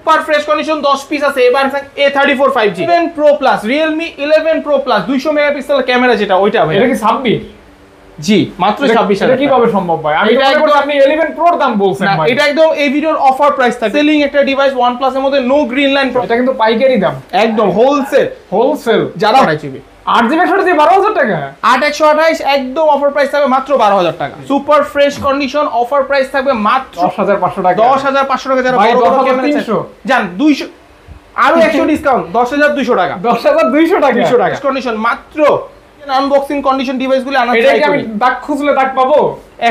Super fresh condition 10 piece আছে। এবার A34 5G 11 Pro Plus Realme 11 Pro Plus 200 megapixel camera, যেটা ওইটা ভাই। এটা কি 26? জি, মাত্র 26,000। এটা কিভাবে সম্ভব ভাই? আমি এটা একদম আপনি 11 Pro এর দাম বলছেন ভাই। এটা একদম এই ভিডিওর অফার প্রাইস থাকে। সেলিং একটা ডিভাইস OnePlus এর মধ্যে নো গ্রিন লাইন। এটা কিন্তু পাইকারি দাম, একদম হোলসেল। যারা 8GB 8GB 12,000 টাকা, 8128 একদম অফার প্রাইস থাকবে মাত্র 12,000 টাকা। Super fresh condition offer price থাকবে মাত্র 10,500 টাকা। 10,500 টাকা। যারা বড় বড় ক্যামেরা জান 200 আরো 100 ডিসকাউন্ট 10,200 টাকা। 10,200 টাকা 200 টাকা কন্ডিশন মাত্র। আনবক্সিং কন্ডিশন ডিভাইসগুলো আনা এটা কি আমি দাগ খুঁজলে দাগ পাবো?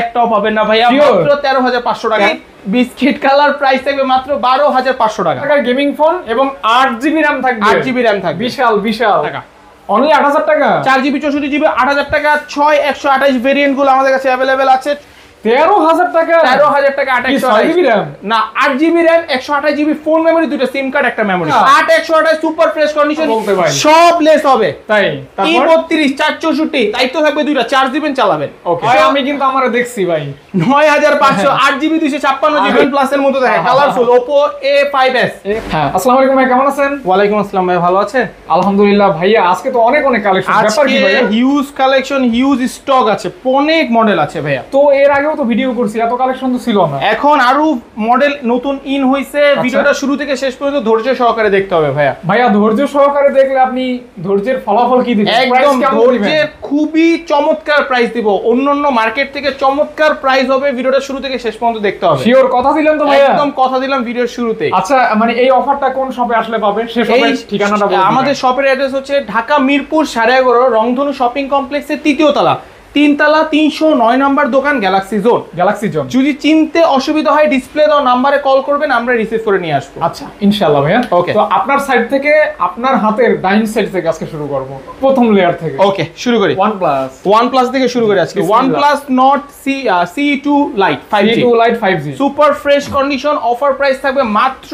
একটাও পাবেন না ভাইয়া, মাত্র 13,500 টাকা। বিস্কিট কালার প্রাইস থাকবে মাত্র 12,500 টাকা। গেমিং ফোন এবং 8GB RAM থাকবে। 8GB RAM থাকবে, বিশাল টাকা। অনলি 8,000 টাকা। 4GB 64GB 8,000 টাকা। 6 128 ভেরিয়েন্ট গুলো আমাদের কাছে अवेलेबल আছে। 13,000 টাকা। 13,000 টাকা 8GB RAM না 8GB RAM 128GB phone memory, দুটো সিম কার্ড, একটা মেমরি। 8 128 সুপার ফ্রেশ কন্ডিশন সব লেস হবে। তাই E32 464 দায়িত্ব থাকবে দুইটা, চার্জ দিবেন চালাবেন। ওকে ভাই, আমি কিন্তু আমারে দেখছি ভাই। 9500 8GB 256GB প্লাস এর মতো দেখে কালারফুল Oppo A5s। হ্যাঁ, আসসালামু আলাইকুম ভাই, কেমন আছেন? ওয়ালাইকুম আসসালাম ভাই, ভালো আছেন? আলহামদুলিল্লাহ ভাইয়া, আজকে তো অনেক কালেকশন। ব্যাপার কি ভাইয়া? হিউজ কালেকশন, হিউজ স্টক আছে, অনেক মডেল আছে ভাইয়া। তো এর আগেও তো ভিডিও করছি, এত কালেকশন তো ছিল না। এখন আরো মডেল নতুন ইন হইছে। ভিডিওটা শুরু থেকে শেষ পর্যন্ত ধৈর্য সহকারে দেখতে হবে ভাইয়া। ধৈর্য সহকারে দেখলে আপনি ধৈর্যের ফলাফল কি দিবেন? একদম ধৈর্যের খুবই চমৎকার প্রাইস দিব, অন্যান্য মার্কেট থেকে চমৎকার প্রাইস হবে। ভিডিওটা শুরু থেকে শেষ পর্যন্ত দেখতে হবে। শিওর কথা দিলেন তো ভাইয়া? একদম কথা দিলাম ভিডিওর শুরুতে। আচ্ছা, মানে এই অফারটা কোন শপে আসলে পাবেন? সেই শপের ঠিকানাটা বলুন। আমাদের শপের অ্যাড্রেস হচ্ছে ঢাকা মিরপুর 11.5 রংধনু শপিং কমপ্লেক্সের 3য় তলা, 3 তলা 309 নম্বর দোকান, গ্যালাক্সি জোন। যদি চিনতে অসুবিধা হয় ডিসপ্লে দাও নাম্বারে কল করবেন, আমরা রিসিভ করে নিয়ে আসবো। আচ্ছা, ইনশাআল্লাহ ভাইয়া। ওকে, তো আপনার সাইড থেকে, আপনার হাতের ডাইন সাইড থেকে আজকে শুরু করব, প্রথম লেয়ার থেকে। ওকে, শুরু করি। OnePlus থেকে শুরু করি আজকে। OnePlus Nord C2 Lite 5G super fresh condition offer price থাকবে মাত্র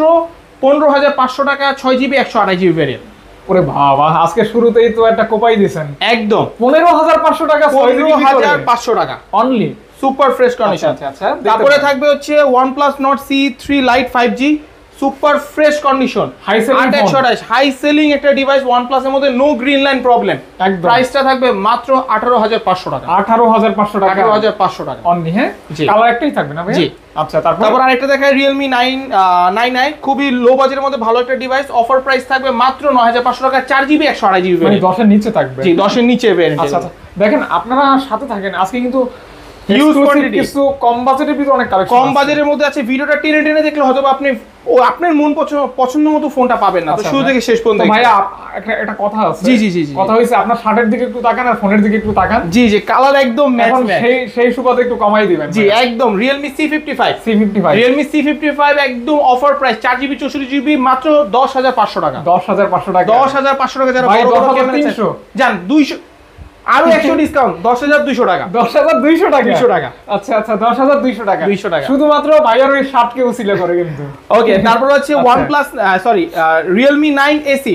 15,500 টাকা। 6GB 128GB variant. ওরে বাবা, আজকে শুরুতেই তো একটা কোপাই দিবেন। একদম 15,500 টাকা, 15,500 টাকা অনলি সুপার ফ্রেশ কন্ডিশন। আচ্ছা, তারপরে থাকবে হচ্ছে OnePlus Nord C3 Lite 5G super fresh condition, high selling একটা ডিভাইস। OnePlus এর মধ্যে নো গ্রিন লাইন প্রবলেম। প্রাইসটা থাকবে মাত্র 18,500 টাকা। 18,500 টাকা 18,500 টাকা অনলি। হ্যাঁ, কালার একটাই থাকবে না ভাই? জি। আচ্ছা, তারপর আরেকটা দেখায় Realme 9i, খুবই লো বাজেটের মধ্যে ভালো একটা ডিভাইস। অফার প্রাইস থাকবে মাত্র 9,500 টাকা। 4GB 128GB, মানে 10 এর নিচে থাকবে। জি, 10 এর নিচে ভেরিয়েন্ট। আচ্ছা, দেখেন আপনারা সাথে থাকেন, আজকে কিন্তু হিউজ কোয়ান্টিটি, কিছু কম বাজেটের ভিতরে অনেক কালেকশন, কম বাজেটের মধ্যে আছে। ভিডিওটা টেনে দেখলে হয়তো আপনি আপনার মন পছন্দ মতো ফোনটা পাবেন না। তো শুরু থেকে শেষ পর্যন্ত ভাইয়া একটা কথা আছে। জি কথা হইছে, আপনার শার্টের দিকে একটু তাকান আর ফোনের দিকে একটু তাকান। জি, কালার একদম ম্যাচ। সেই সুবাদে একটু কমাই দিবেন। জি, একদম Realme C55 Realme C55 একদম অফার প্রাইস। 4GB 64GB মাত্র 10,500 টাকা। 10,500 টাকা। 10,500 টাকা। যারা বড় বড় ক্যামেরা চান জান 200 আরো 100 ডিসকাউন্ট 10,200 টাকা। 10,200 টাকা 200 টাকা। আচ্ছা, 10,200 টাকা। 200 টাকা শুধুমাত্র ভাইয়ার ওই শার্টকে উসিলে করে কিন্তু। ওকে, তারপর হচ্ছে OnePlus Realme 9 AC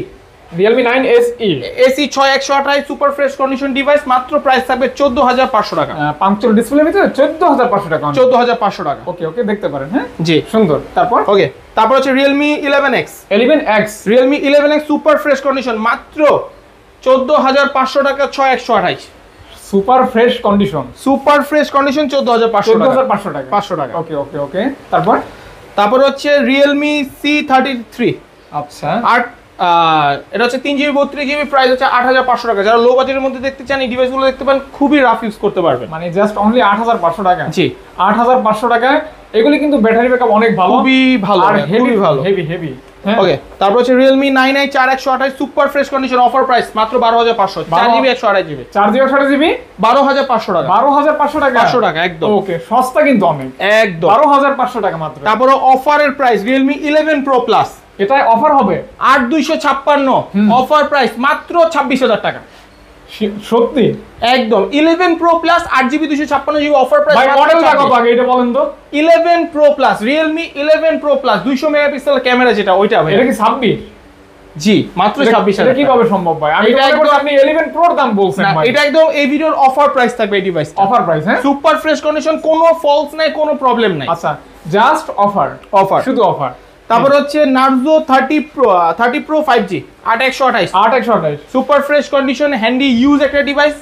Realme 9 SE AC 6128 super fresh condition device. মাত্র প্রাইস থাকবে 14,500 টাকা। পাঁচচল ডিসপ্লের ভিতরে 14,500 টাকা। 14,500 টাকা। ওকে, দেখতে পারেন। হ্যাঁ, জি, সুন্দর। তারপর হচ্ছে Realme 11X Realme 11X super fresh condition মাত্র 14,500 টাকা। 6,128 সুপার ফ্রেশ কন্ডিশন 14,500 টাকা। 500 টাকা। ওকে, তারপর হচ্ছে Realme C33। আচ্ছা, এটা হচ্ছে 3GB 32GB, প্রাইস হচ্ছে 8,500 টাকা। যারা লো বাজেটের মধ্যে দেখতে চান এই ডিভাইসগুলো দেখতে পান, খুবই রাফ ইউজ করতে পারবেন। মানে জাস্ট অনলি 8,500 টাকা। জি, 8,500 টাকায় এগুলি কিন্তু ব্যাটারি ব্যাকআপ অনেক ভালো, খুবই ভালো আর হেভি। ওকে, তারপর হচ্ছে Realme 9i 4128 super fresh condition offer price মাত্র 12,500। 4GB 128GB 12,500 টাকা। 12,500 টাকা। 500 টাকা একদম। ওকে, সস্তা কিন্তু অনেক, একদম 12,500 টাকা মাত্র। তারপর অফারের প্রাইস Realme 11 Pro Plus, এটা অফার হবে 8,256 অফার প্রাইস মাত্র 26,000 টাকা। সত্যি একদম 11 Pro Plus 8GB 256GB offer price. ভাই মডেলটা কত আগে এটা বলেন তো? 11 Pro Plus Realme 11 Pro Plus 200 megapixel camera, যেটা ওইটা ভাই। এটা কি 26? জি, মাত্র 26,000। এটা কিভাবে সম্ভব ভাই? আমি এটা একদম আপনি 11 Pro এর দাম বলছেন ভাই। এটা একদম এই ভিডিওর অফার প্রাইস থাকবে এই ডিভাইস। Offer price. হ্যাঁ, সুপার ফ্রেশ কন্ডিশন, কোনো ফলস নাই, কোনো প্রবলেম নাই। আচ্ছা, জাস্ট অফার, শুধু অফার। তারপর হচ্ছে Narzo 30 Pro 5G 8128 super fresh condition handy use একটা device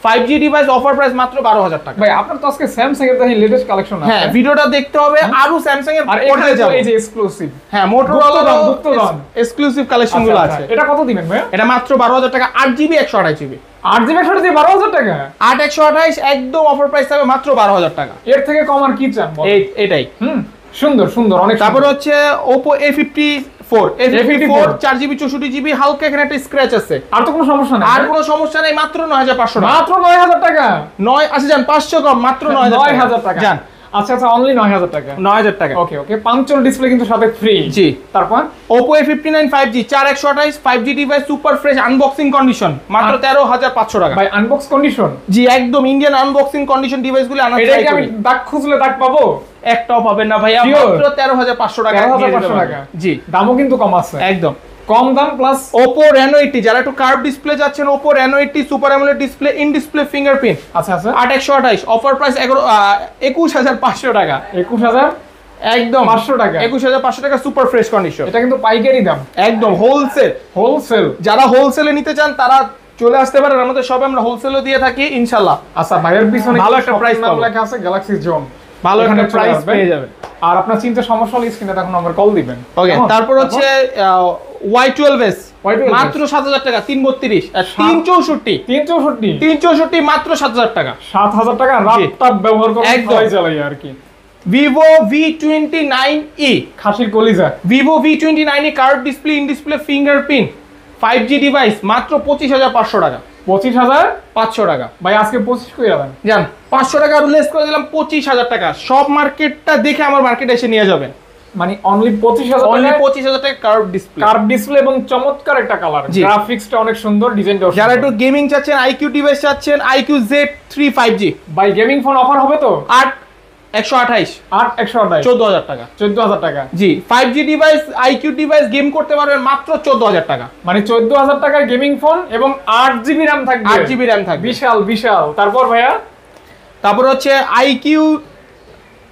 5G device offer price মাত্র 12000 টাকা। ভাই আপনার তো আজকে স্যামসাং এর দেখি লেটেস্ট কালেকশন আছে। হ্যাঁ ভিডিওটা দেখতে হবে আরো স্যামসাং এর পরে যাবে। এই যে এক্সক্লুসিভ, হ্যাঁ মোটরোলা এক্সক্লুসিভ কালেকশন গুলো আছে। এটা কত দিবেন ভাই? এটা মাত্র 12000 টাকা 8GB 128GB 8GB 128 12000 টাকা 8128 একদম অফার প্রাইস থাকবে মাত্র 12000 টাকা। এর থেকে কম আর কি চান? এটাই সুন্দর সুন্দর অনেক। তারপর হচ্ছে Oppo A54 4GB 64GB হালকা এখানে একটা স্ক্র্যাচ আছে। আর তো কোনো সমস্যা নেই? আর কোনো সমস্যা নেই, মাত্র 9500 টাকা। মাত্র 9000 টাকা 9 আচ্ছা জান 500 কম মাত্র 9000 টাকা জান। আচ্ছা আচ্ছা অনলি 9000 টাকা 9000 টাকা। ওকে ওকে পাঞ্চল ডিসপ্লে কিন্তু সাথে ফ্রি। জি তারপর Oppo A59 5G 4128 5G device super fresh unboxing condition মাত্র 13500 টাকা। ভাই আনবক্স কন্ডিশন? জি একদম ইন্ডিয়ান আনবক্সিং কন্ডিশন ডিভাইসগুলো আনা এটা কি আমি দাগ খুঁজলে দাগ পাবো? একটাও পাবেন না ভাইয়া, মাত্র 13500 টাকা। 13500 টাকা জি, দামও কিন্তু কম আছে একদম কম দাম। প্লাস Oppo Reno 80 যারা একটু কার্ভ ডিসপ্লে যাচ্ছেন Oppo Reno 80 super AMOLED display in display fingerprint আচ্ছা আচ্ছা 8128 অফার প্রাইস 21500 টাকা। 21000 একদম 500 টাকা 21500 টাকা সুপার ফ্রেশ কন্ডিশন। এটা কিন্তু পাইকারি দাম একদম হোলসেল। যারা হোলসেলে নিতে চান তারা চলে আসতে পারেন আমাদের শপে, আমরা হোলসেলও দিয়ে থাকি ইনশাআল্লাহ। আচ্ছা ভাইয়ের পিছনে ভালো একটা প্রাইস লেখা আছে গ্যালাক্সি জোন, ভালো একটা প্রাইস পেয়ে যাবেন। আর আপনার চিন্তা সমস্যা হলে স্ক্রিনে দেখুন নাম্বার কল দিবেন। ওকে তারপর হচ্ছে Y12s মাত্র 7000 টাকা 332 আর 364 মাত্র 7000 টাকা 7000 টাকা ল্যাপটপ ব্যবহার করে সবাই চালাই আর কি। Vivo V29e খাসির কলিজা Vivo V29e curve display in display fingerprint 5G device মাত্র 25500 টাকা 25500 টাকা। ভাই আজকে 25 কই যাবেন জান 500 টাকা লেস করে দিলাম 25000 টাকা। সব মার্কেটটা দেখে আমার মার্কেটে এসে নিয়ে যাবেন, মানে অনলি 25000 টাকা। অনলি 25000 টাকা কার্ভ ডিসপ্লে এবং চমৎকার একটা কালার, গ্রাফিক্সটা অনেক সুন্দর, ডিজাইনটা যারা একটু গেমিং চাচ্ছেন IQ ডিভাইস চাচ্ছেন IQ Z3 5G ভাই গেমিং ফোন অফার হবে তো 8128 14000 টাকা 14000 টাকা জি 5G device IQ device game করতে পারবেন মাত্র 14000 টাকা, মানে 14000 টাকার গেমিং ফোন এবং 8GB RAM থাকবে 8GB RAM থাকবে বিশাল। তারপর ভাইয়া তারপর হচ্ছে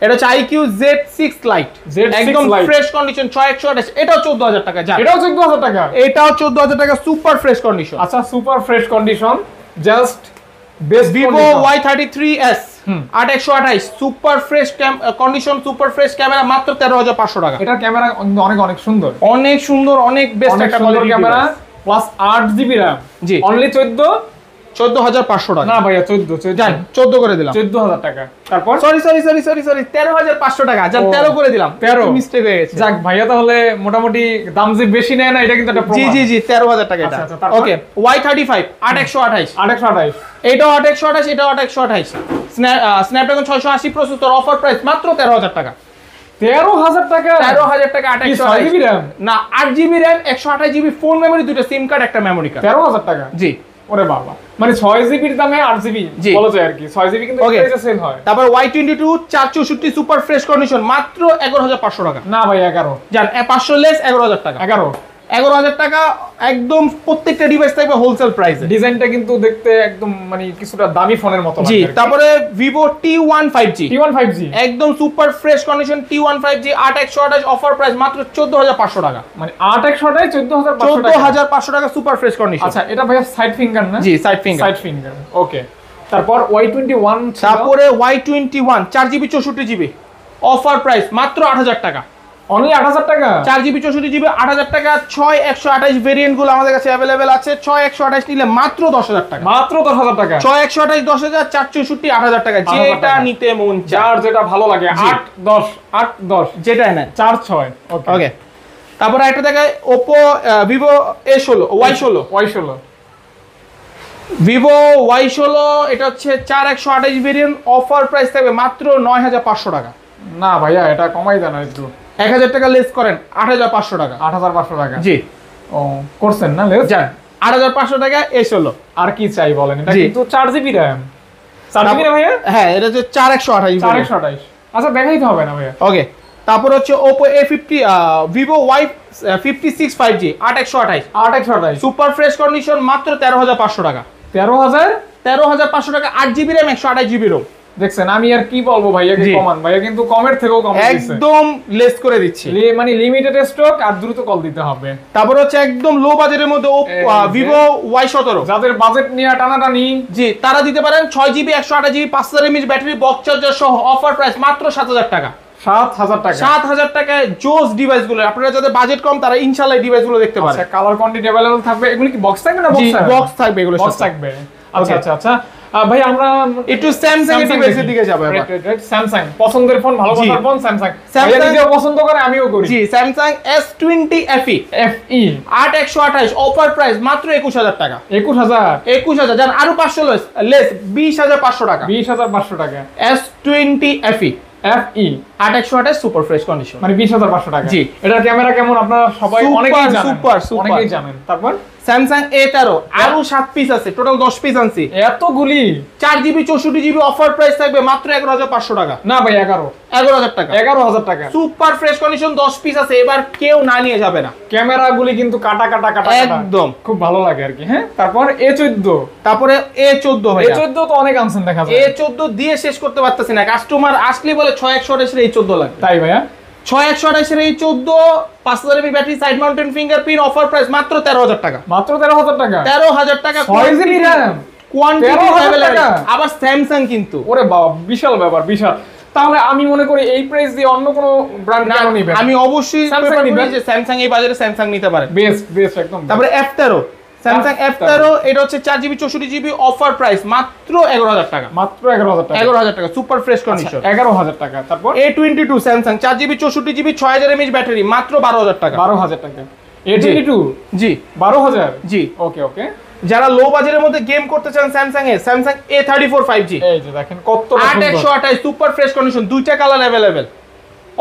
এটা হচ্ছে IQ Z6 Lite একদম ফ্রেশ কন্ডিশন 6128 এটাও 14000 টাকা। এটাও 14000 টাকা এটাও 14000 টাকা সুপার ফ্রেশ কন্ডিশন। আচ্ছা super fresh condition just best Vivo Y33s 8128 super fresh condition super fresh camera মাত্র 13500 টাকা। এটা ক্যামেরা অনেক সুন্দর অনেক বেস্ট একটা ক্যামেরা প্লাস 8GB RAM জি অনলি 14500 টাকা। না ভাইয়া 14 করে দিলাম 14000 টাকা। তারপর সরি 13500 টাকা জান 13 করে দিলাম 13 মিস্টেক হয়ে গেছে। যাক ভাইয়া তাহলে মোটামুটি দাম যে বেশি নেয় না এটা কিন্তু একটা প্রমাণ। জি 13000 টাকা এটা। ওকে Y35 8128 এটাও 8128 এটাও 8128 স্ন্যাপড্রাগন 680 প্রসেসর অফার প্রাইস মাত্র 13000 টাকা 13000 টাকা 128GB RAM না 8GB RAM 128GB phone memory দুটো সিম কার্ড একটা মেমরি কার্ড 13000 টাকা জি। ওরে বাবা, মানে 6GB এর দামে 8GB বলা যায় আর কি 6GB কিন্তু এটা সেল হয়। তারপর Y22 464 সুপার ফ্রেশ কন্ডিশন মাত্র 11500 টাকা। না ভাই 11 জান 500 লেস 11000 টাকা 11000 টাকা একদম প্রত্যেকটা ডিভাইস থাকবে হোলসেল প্রাইসে। ডিজাইনটা কিন্তু দেখতে একদম মানে কিছুটা দামি ফোনের মতো লাগে। জি তারপরে Vivo T1 5G একদম super fresh condition T1 5G 8128 offer price মাত্র 14500 টাকা, মানে 8128 14500 টাকা সুপার ফ্রেশ কন্ডিশন। আচ্ছা এটা ভাই সাইড ফিঙ্গার না? জি সাইড ফিঙ্গার ওকে। তারপর Y21 তারপরে Y21 4GB 64GB offer price মাত্র 8000 টাকা অনলি 8000 টাকা 4GB 64GB 8000 টাকা 6128 ভেরিয়েন্ট গুলো আমাদের কাছে अवेलेबल আছে 6128 নিলে মাত্র 10000 টাকা 10000 টাকা 6128 10000 464 8000 টাকা যেটা নিতে মন যার যেটা ভালো লাগে 8 10 যেটা নেন 4 6 ওকে। তারপর একটা দেখায় Oppo Vivo A16 Y16 Vivo Y16 এটা হচ্ছে 4128 ভেরিয়েন্ট অফার প্রাইস থাকবে মাত্র 9500 টাকা। না ভাইয়া এটা কমাই দেন একটু 1000 টাকা লেস করেন 8500 টাকা 8500 টাকা জি। ও করছেন না লেস যান 8500 টাকা A16 আর কি চাই বলেন, এটা কিন্তু 4GB RAM 4GB না ভাইয়া? হ্যাঁ এটা হচ্ছে 4128 আচ্ছা দেখাইতে হবে না ভাইয়া। ওকে তারপর হচ্ছে Oppo A50 Vivo Y56 5G 8128 super fresh condition মাত্র 13500 টাকা 13500 টাকা 8GB RAM 128GB ROM দেখছেন আমি আর কি বলবো ভাইয়াকে, কমান ভাইয়া কিন্তু কমের থেকেও কম দিচ্ছে, একদম লেস করে দিচ্ছি, মানে লিমিটেড স্টক আর দ্রুত কল দিতে হবে। তারপর হচ্ছে একদম লো বাজেটের মধ্যে Vivo Y17, যাদের বাজেট নিয়ে টানাটানি, জি তারা দিতে পারেন 6GB 128GB 5000 mAh battery, box charger সহ অফার প্রাইস মাত্র 7000 টাকা। 7000 টাকা, 7000 টাকায় জোস ডিভাইস গুলো, আপনারা যাদের বাজেট কম তারা ইনশাআল্লাহ এই ডিভাইস গুলো দেখতে পারেন। আচ্ছা কালার কোয়ান্টিটি अवेलेबल থাকবে, এগুলো কি বক্স থাকবে না বক্স থাকবে? এগুলো বক্স থাকবে। আচ্ছা আচ্ছা আচ্ছা ভাই আমরা একটু স্যামসাং এর ডিভাইসের দিকে যাব এবার। স্যামসাং পছন্দের ফোন, ভালোবাসার ফোন স্যামসাং, ভাইয়া নিজেও পছন্দ করে আমিও করি। জি Samsung S20 FE 8128 offer price মাত্র 21000 টাকা। 21000 জান আরো 500 লেস 20500 টাকা। 20500 টাকা S20 FE 8128 super fresh condition, মানে 20500 টাকা। জি এটার ক্যামেরা কেমন আপনারা সবাই অনেকেই জানেন, অনেকেই জানেন। তারপর স্যামসাং A13 আরো 7 পিস আছে, টোটাল 10 পিস আনছি। এতগুলি 4GB 64GB অফার প্রাইস থাকবে মাত্র 11500 টাকা। না ভাই 11000 টাকা। 11000 টাকা সুপার ফ্রেশ কন্ডিশন 10 পিস আছে, এবার কেউ না নিয়ে যাবে না। ক্যামেরাগুলি কিন্তু কাটা একদম খুব ভালো লাগে আর কি। হ্যাঁ তারপর A14, তারপরে A14 ভাই, A14 তো অনেক আনছেন দেখা যায়। A14 দিয়ে শেষ করতে পারতেছি না, কাস্টমার আসলে বলে 6128 এর A14 লাগে। তাই ভাইয়া 6128 এর A14 5000 mAh battery, side mountain fingerprint, offer price মাত্র 13000 টাকা। মাত্র 13000 টাকা। 13000 টাকা 6GB RAM, কোয়ান্টিটি अवेलेबल, আবার স্যামসাং কিন্তু। ওরে বাবা বিশাল ব্যাপার, বিশাল। তাহলে আমি মনে করি এই প্রাইস দিয়ে অন্য কোনো ব্র্যান্ড কেন নিবে? আমি অবশ্যই প্রেফার করি যে স্যামসাং এই বাজারে স্যামসাং নিতে পারে, বেস্ট একদম। তারপরে F13 স্যামসাং F13 এটা হচ্ছে 4GB 64GB অফার প্রাইস মাত্র 11000 টাকা। মাত্র 11000 টাকা। 11000 টাকা সুপার ফ্রেশ কন্ডিশন। 11000 টাকা। তারপর A22 Samsung 4GB 64GB 6000 mAh battery মাত্র 12000 টাকা। 12000 টাকা। A22 জি 12000 জি। ওকে। যারা লো বাজেটের মধ্যে গেম করতে চান Samsung A, Samsung A34 5G, এই যে দেখেন কত 8128 সুপার ফ্রেশ কন্ডিশন, দুইটা কালার अवेलेबल,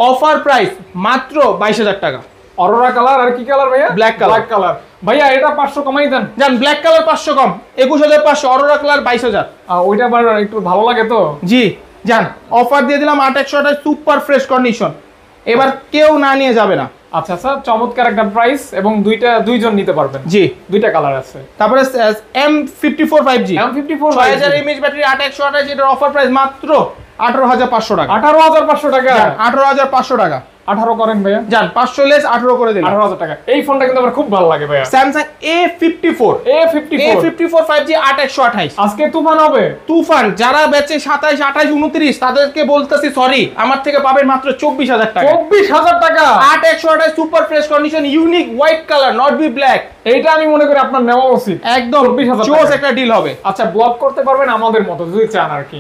অফার প্রাইস মাত্র 22000 টাকা। অরোরা কালার আর কি কালার ভাইয়া? Black colour. ভাইয়া এটা 500 কমাই দেন। জান ব্ল্যাক কালার 500 কম, 21500, অরোরা কালার 22000। ওইটা আবার একটু ভালো লাগে তো। জি জান অফার দিয়ে দিলাম 8128 সুপার ফ্রেশ কন্ডিশন, এবার কেউ না নিয়ে যাবে না। আচ্ছা চমৎকার একটা প্রাইস, এবং দুইজন নিতে পারবেন। জি দুইটা কালার আছে। তারপরে M54 5G 6000 mAh ব্যাটারি 8128, এটার অফার প্রাইস মাত্র 18500 টাকা। 18500 টাকা। 18500 টাকা। 18 করেন ভাইয়া, জান 500 লেস 18 করে দিলাম। 18000 টাকা। এই ফোনটা কিন্তু আমার খুব ভালো লাগে ভাইয়া। Samsung A54 5G 8128। আজকে তুফান হবে, তুফান। যারা বেচে 27 28 29 তাদেরকে বলতেছি সরি, আমার থেকে পাবেন মাত্র 24000 টাকা। 24000 টাকা 8128 super fresh condition, unique white colour, not be black. এইটা আমি মনে করি আপনার নেওয়া উচিত। একদম 24000 জোস একটা ডিল হবে। আচ্ছা ব্লক করতে পারবেন আমাদের মতো যদি চান আর কি।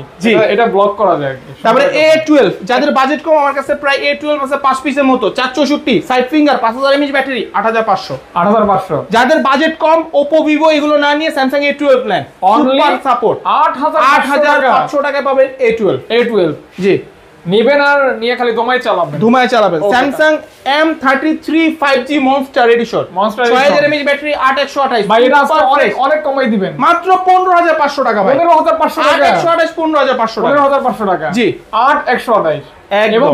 এটা ব্লক করা যায় আর কি। তারপরে A12 যাদের বাজেট কম, আমার কাছে প্রায় A12 আছে 5 পিসের মতো, 464 সাইড ফিঙ্গার, 5000 mAh ব্যাটারি, 8500। যাদের বাজেট কম Oppo Vivo এগুলো না নিয়ে স্যামসাং A12 নেন, সুপার সাপোর্ট। 8500 টাকায় পাবেন A12। জি নিবেন আর নিয়ে খালি ধুমায় চালাবেন। Samsung M33 5G monster edition, 6000 mAh battery, 8128। ভাই এটা অনেক কমাই দিবেন, মাত্র 15500 টাকা ভাই। 15500 টাকা। 8128 15500 টাকা। 15500 টাকা। জি 8128 এবং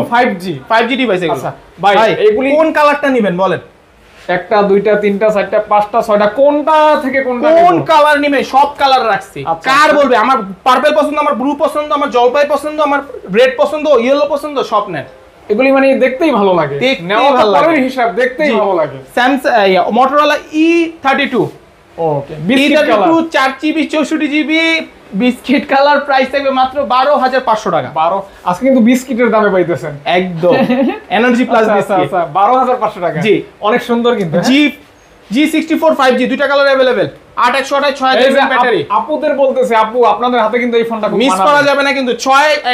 5G ডিভাইস এগুলো। আচ্ছা ভাই এগুলি কোন কালারটা নেবেন বলেন? একটা দুইটা তিনটা চারটা পাঁচটা ছয়টা, কোনটা থেকে কোনটা কোন কালার নিবে? সব কালার রাখছি। কার বলবে আমার পার্পল পছন্দ, আমার ব্লু পছন্দ, আমার জলপাই পছন্দ, আমার রেড পছন্দ, ইয়েলো পছন্দ, সব নেন। এগুলি মানে দেখতেই ভালো লাগে, নেওয়া ভালো লাগে, হিসাব দেখতেই ভালো লাগে। Samsung Motorola E32 okay, biscuit colour, 4GB 64GB biscuit colour, price থাকবে মাত্র 12500 টাকা। 12 আজকে কিন্তু বিস্কিটের দামে পাইতেছেন একদম এনার্জি প্লাস বিস্কিট। 12500 টাকা। জি অনেক সুন্দর কিন্তু। G64 5G দুইটা কালার अवेलेबल, 8128 6000 ব্যাটারি। আপুদের বলতেছে, আপু আপনাদের হাতে কিন্তু এই ফোনটা মিস করা যাবে না কিন্তু।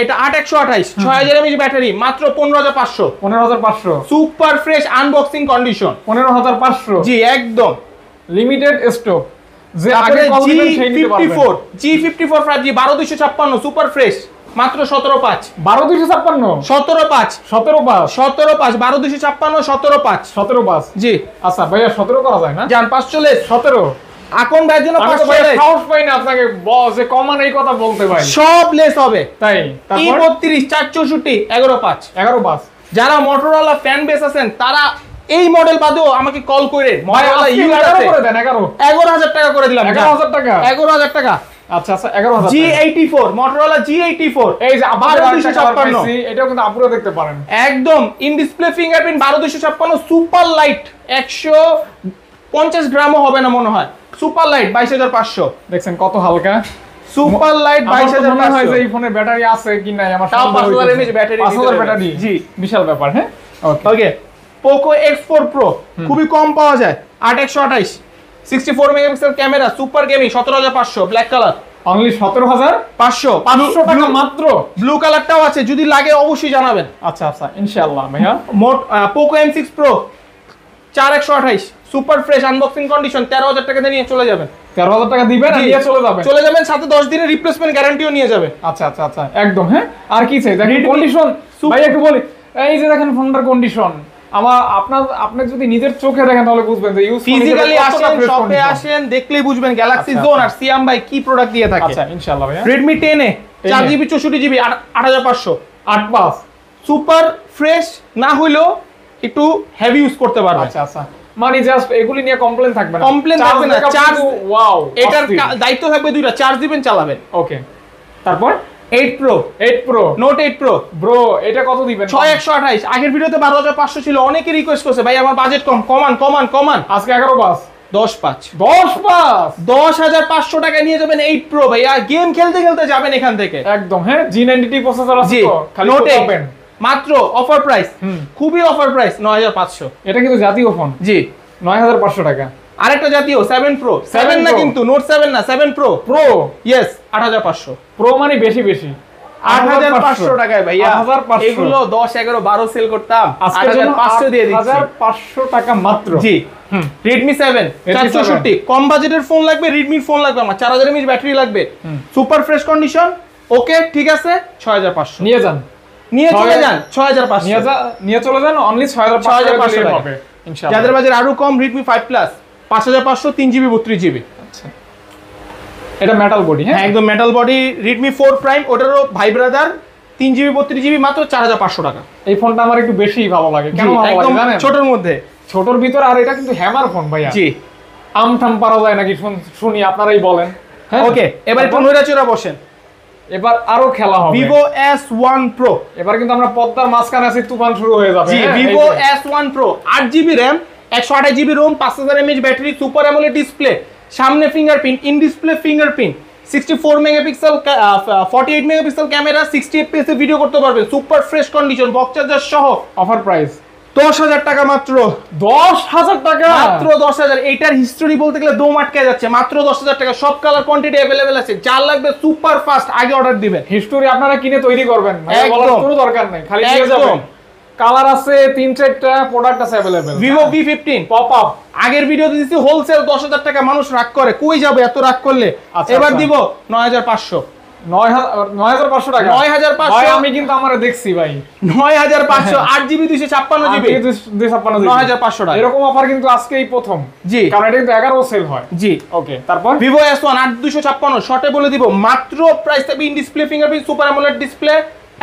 এটা 8128 6000 mAh ব্যাটারি, মাত্র 15500। 15500 সুপার ফ্রেশ আনবক্সিং কন্ডিশন, 15500। জি একদম লিমিটেড স্টক। যে আগে কল দিবেন সেই নিতে পারবেন। G54 5G 12256 সুপার ফ্রেশ, মাত্র 175। 12256 175 125 জি। আচ্ছা ভাইয়া 17 করা যায় না? জান 540 17 আকন ভাইয়ের জন্য 540। সাহস পাই না আপনাকে যে কমান এই কথা বলতে ভাই। সব লেস হবে তাই। তারপর 32 464 115 যারা Motorola ফ্যান বেস আছেন তারা এই মডেল বাদেও আমাকে কল করে Motorola ইউজ করে দেন। 11000 টাকা করে দিলাম। 11000 টাকা আচ্ছা আচ্ছা 11000 G84 Motorola G84 এই যে আবার 12256 এটাও কিন্তু আপুরা দেখতে পারেন একদম in display fingerprint 12256 super light 150 গ্রামও হবে না মনে হয় সুপার লাইট 22500 দেখছেন কত হালকা সুপার লাইট 22500 হয় যে এই ফোনে ব্যাটারি আছে কি নাই আমার তাও 5000 mAh ব্যাটারি 5000 ব্যাটারি জি বিশাল ব্যাপার হ্যাঁ ওকে Poco X4 Pro খুবই কম পাওয়া যায় 8128 64 megapixel camera super gaming 17500 black colour only 17500 500 টাকা মাত্র ব্লু কালারটাও আছে যদি লাগে অবশ্যই জানাবেন আচ্ছা আচ্ছা ইনশাআল্লাহ ভাইয়া মোট Poco M6 Pro 4128 super fresh unboxing condition 13000 টাকা দিয়ে নিয়ে চলে যাবেন 13000 টাকা দিবেন আর নিয়ে চলে যাবেন সাথে 10 দিনের রিপ্লেসমেন্ট গ্যারান্টিও নিয়ে যাবে আচ্ছা আচ্ছা আচ্ছা একদম হ্যাঁ আর কি চাই দেখেন কন্ডিশন ভাই একটু বলি এই যে দেখেন ফোনটার কন্ডিশন আপনি যদি নিজের চোখে দেখেন তাহলে বুঝবেন যে ইউজ ফিজিক্যালি আসেন শপে আসেন দেখলেই বুঝবেন গ্যালাক্সি জোন আর সিয়াম ভাই কি প্রোডাক্ট দিয়ে থাকে আচ্ছা ইনশাআল্লাহ ভাইয়া Redmi 10 এ 4GB 64GB 8500 8 সুপার ফ্রেশ না হইলেও একটু হেভি ইউজ করতে পারবেন আচ্ছা আচ্ছা মানে জাস্ট এগুলি নিয়ে কমপ্লেইন থাকবে না চার্জ ওয়াও এটার দায়িত্ব থাকবে দুইটা চার্জ দিবেন চালাবেন ওকে তারপর 8 Pro Note 8 Pro ব্রো এটা কত দিবেন 6128 আগের ভিডিওতে 12500 ছিল অনেকে রিকোয়েস্ট করছে ভাই আমার বাজেট কমান আজকে 11 10500 টাকা নিয়ে যাবেন 8 Pro ভাই আর গেম খেলতে যাবেন এখান থেকে একদম হ্যাঁ G90T প্রসেসর আছে তো খালি Note ওপেন মাত্র অফার প্রাইস খুবই অফার প্রাইস 9500 এটা কিন্তু জাতীয় ফোন জি 9500 টাকা আরেকটা জাতীয় 7 Pro 7 না কিন্তু Note 7 না 7 Pro ইয়েস 8500 প্রো মানে বেশি 8500 টাকায় ভাইয়া এগুলো 10 11 12 সেল করতাম 8500 দিয়ে দিচ্ছি 8500 টাকা মাত্র জি Redmi 7 464 কম বাজেটের ফোন লাগবে Redmi ফোন লাগবে আমার 4000 mAh ব্যাটারি লাগবে সুপার ফ্রেশ কন্ডিশন ওকে ঠিক আছে 6500 নিয়ে চলে যান 6500 নিয়ে চলে যান অনলি 6500 হবে ইনশাআল্লাহ যাদের বাজেট আরো কম Redmi 5 Plus 5500 3GB 32GB আচ্ছা এটা মেটাল বডি হ্যাঁ একদম মেটাল বডি Redmi 4 Prime ওটারও ভাই ব্রাদার 3GB 32GB মাত্র 4500 টাকা এই ফোনটা আমার একটু বেশি ভালো লাগে কেন ভালো লাগে জানেন ছোটর মধ্যে ছোটর ভিতর আর এটা কিন্তু হ্যামার ফোন ভাইয়া জি আমঠাম পারা যায় নাকি শুনি আপনারাই বলেন হ্যাঁ ওকে এবার 15 চোরা বসেন এবার আরো খেলা হবে Vivo S1 Pro এবার কিন্তু আমরা পদ্মার মাঝখানে আছি তুফান শুরু হয়ে যাবে জি Vivo S1 Pro 8GB RAM 128GB ROM 5000 mAh battery super AMOLED display সামনে fingerprint in display fingerprint 64 megapixel 48 megapixel camera 60 fps এ ভিডিও করতে পারবেন super fresh condition box charger সহ অফার প্রাইস 10000 টাকা মাত্র 10000 টাকা মাত্র 10000 এটার হিস্টোরি বলতে গেলে দম আটকে যাচ্ছে মাত্র 10000 টাকা সব কালার কোয়ান্টিটি अवेलेबल আছে যার লাগবে সুপার ফাস্ট আগে অর্ডার দিবেন হিস্টোরি আপনারা কিনে তৈরি করবেন বলার কোনো দরকার নাই খালি দিয়ে যাবেন কালার আছে 3-4টা প্রোডাক্ট আছে available Vivo V15 pop up আগের ভিডিওতে দিছি হোলসেল 10000 টাকা মানুষ রাগ করে কই যাবে এত রাগ করলে এবার দিব 9500 9500 টাকা 9500 ভাই আমি কিন্তু আমারে দেখছি ভাই 9500 8GB 256GB 9500 টাকা এরকম অফার কিন্তু আজকেই প্রথম জি কারণ এটা কিন্তু 11 সেল হয় জি ওকে তারপর Vivo S1 8256 শর্টে বলে দিব মাত্র প্রাইস থাকবে in display fingerprint super AMOLED display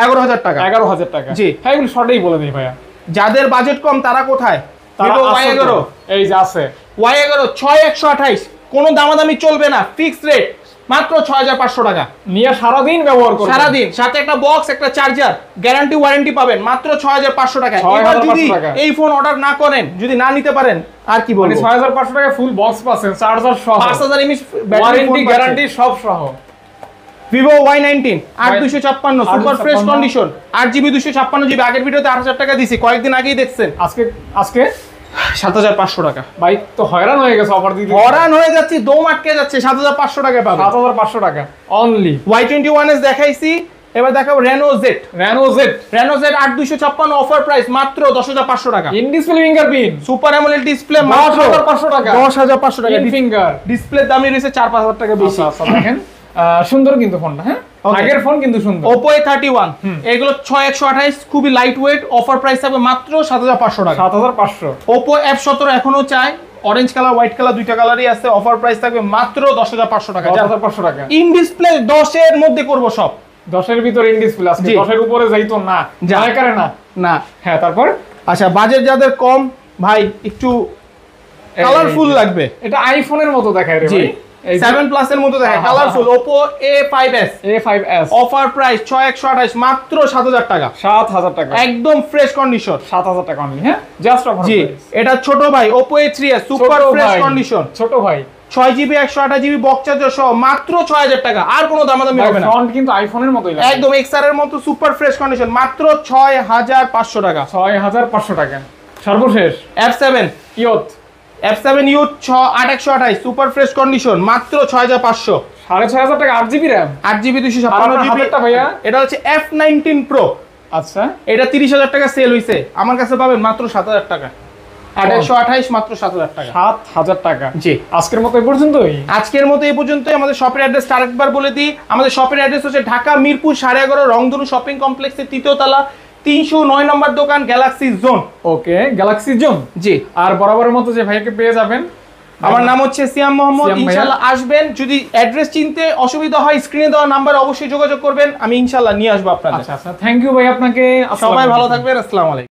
11000 টাকা 11000 টাকা জি হ্যাঁ এগুলো শর্টেই বলে দেই ভাইয়া যাদের বাজেট কম তারা কোথায় Vivo Y11 এই যে আছে Y11 6128 কোনো দামাদামি চলবে না ফিক্সড রেট মাত্র 6500 টাকা নিয়ে সারা দিন ব্যবহার করবেন সারা দিন সাথে একটা বক্স একটা চার্জার গ্যারান্টি ওয়ারেন্টি পাবেন মাত্র 6500 টাকা এবার যদি এই ফোন অর্ডার না করেন যদি না নিতে পারেন আর কি বলবো 6500 টাকা ফুল বক্স পাচ্ছেন চার্জার সহ 5000 mAh ওয়ারেন্টি গ্যারান্টি সব সহ Vivo Y19 8256 super fresh condition 8GB 256GB আগের ভিডিওতে 8000 টাকা দিছি কয়েকদিন আগেই দেখছেন আজকে 7500 টাকা ভাই তো হয়রান হয়ে গেছে অফার দিতে হয়রান হয়ে যাচ্ছে দম আটকে যাচ্ছে 7500 টাকা পাবেন 7500 টাকা অনলি Y21s দেখাইছি এবার দেখাবো Reno Z 8256 অফার প্রাইস মাত্র 10500 টাকা in display fingerprint super AMOLED display মাত্র 10500 টাকা 10500 টাকা ফিঙ্গার ডিসপ্লে দামই রয়েছে 4-5000 টাকা বেশি আচ্ছা দেখেন সুন্দর কিন্তু ফোনটা হ্যাঁ আগের ফোন কিন্তু সুন্দর Oppo A31 এগুলো 6128 খুবই লাইট ওয়েট অফার প্রাইস থাকবে মাত্র 7500 টাকা 7500 Oppo F17 এখনো চাই অরেঞ্জ কালার হোয়াইট কালার দুইটা কালারই আছে অফার প্রাইস থাকবে মাত্র 10500 টাকা 10500 টাকা ইন ডিসপ্লে 10 এর মধ্যে করব সব 10 এর ভিতর ইন ডিসপ্লে আজকে 10 এর উপরে যাইতো না যায় করে না হ্যাঁ তারপর আচ্ছা বাজেট যাদের কম ভাই একটু কালারফুল লাগবে এটা আইফোনের মতো দেখায় রে ভাই 7 প্লাস এর মতো দেখে colourful Oppo A5s offer price 6128 মাত্র 7000 টাকা 7000 টাকা একদম ফ্রেশ কন্ডিশন 7000 টাকা অনলি হ্যাঁ জাস্ট অফার জি এটা ছোট ভাই Oppo A3s super fresh condition ছোট ভাই 6GB 128GB বক্স চার্জার সহ মাত্র 6000 টাকা আর কোনো দামাদামি হবে না ফ্রন্ট কিন্তু আইফোনের মতোই লাগে একদম XR এর মতো সুপার ফ্রেশ কন্ডিশন মাত্র 6500 টাকা 6500 টাকা সর্বশেষ F7 ইয়ত F7 Youth 8128 super fresh condition মাত্র 6500 6500 টাকা 8GB RAM 8GB 256GB টা ভাইয়া এটা হচ্ছে F19 Pro আচ্ছা এটা 30000 টাকা সেল হইছে আমার কাছে পাবেন মাত্র 7000 টাকা 8128 মাত্র 7000 টাকা 7000 টাকা জি আজকের মতো এই পর্যন্তই এই পর্যন্তই আমাদের শপের অ্যাড্রেসটা আরেকবার বলে দিই আমাদের শপের অ্যাড্রেস হচ্ছে ঢাকা মিরপুর 11.5 রংধনু শপিং কমপ্লেক্সের 3য় তলা 309 নম্বর দোকান galaxy zone okay galaxy zone জি আর বরাবরের মতো যে ভাইকে পেয়ে যাবেন আমার নাম হচ্ছে সিয়াম মোহাম্মদ ইনশাআল্লাহ আসবেন যদি অ্যাড্রেস চিনতে অসুবিধা হয় স্ক্রিনে দেওয়া নাম্বারে অবশ্যই যোগাযোগ করবেন আমি ইনশাআল্লাহ নিয়ে আসবো আপনাদের আচ্ছা থ্যাংক ইউ ভাই আপনাকে সবাই ভালো থাকবেন আসসালামু আলাইকুম